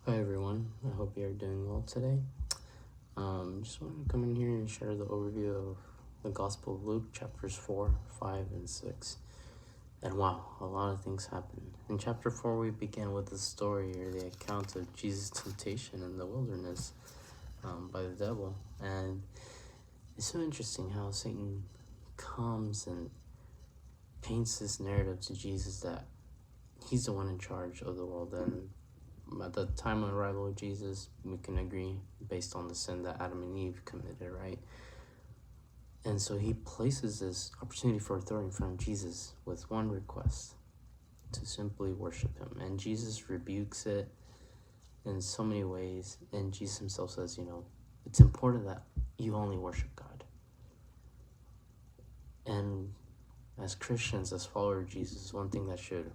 Hi everyone, I hope you are doing well today. Just wanted to come in here and share the overview of the Gospel of Luke, chapters 4, 5, and 6. And wow, a lot of things happen. In chapter 4, we begin with the story or the account of Jesus' temptation in the wilderness by the devil. And it's so interesting how Satan comes and paints this narrative to Jesus that he's the one in charge of the world. And at the time of arrival of Jesus, we can agree based on the sin that Adam and Eve committed, right? And so he places this opportunity for authority in front of Jesus with one request: to simply worship him. And Jesus rebukes it in so many ways. And Jesus himself says, it's important that you only worship God. And as Christians, as followers of Jesus, one thing that should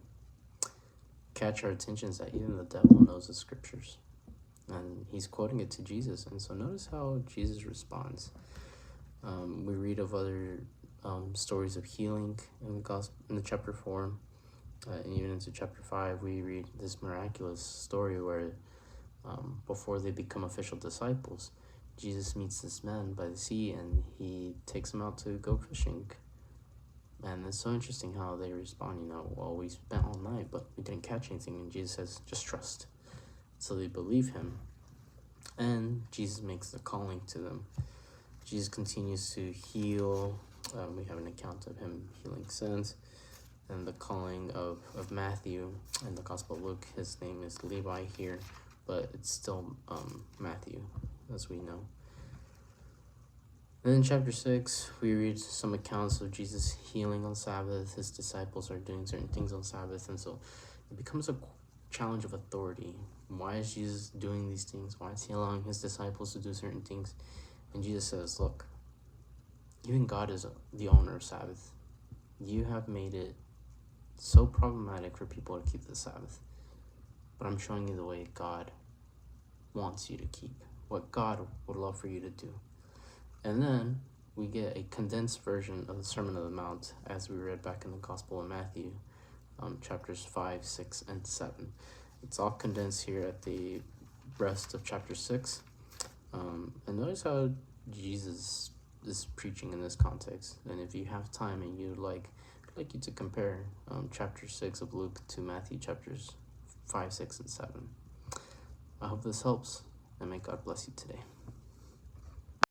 catch our attention is that even the devil knows the scriptures. And he's quoting it to Jesus. And so notice how Jesus responds. We read of other stories of healing in the gospel, in the chapter 4, and even into chapter 5, we read this miraculous story where before they become official disciples, Jesus meets this man by the sea and he takes him out to go fishing. And it's so interesting how they respond, well, we spent all night, but we didn't catch anything. And Jesus says, just trust. So they believe him. And Jesus makes the calling to them. Jesus continues to heal. We have an account of him healing sins. And the calling of Matthew in the Gospel of Luke, his name is Levi here, but it's still Matthew, as we know. Then in chapter 6, we read some accounts of Jesus healing on Sabbath. His disciples are doing certain things on Sabbath, and so it becomes a challenge of authority. Why is Jesus doing these things? Why is he allowing his disciples to do certain things? And Jesus says, look, even God is the owner of Sabbath. You have made it so problematic for people to keep the Sabbath, but I'm showing you the way God wants you to keep, what God would love for you to do. And then we get a condensed version of the Sermon on the Mount as we read back in the Gospel of Matthew, chapters 5, 6, and 7. It's all condensed here at the rest of chapter 6. And notice how Jesus is preaching in this context. And if you have time and you'd like you to compare chapter 6 of Luke to Matthew chapters 5, 6, and 7. I hope this helps, and may God bless you today.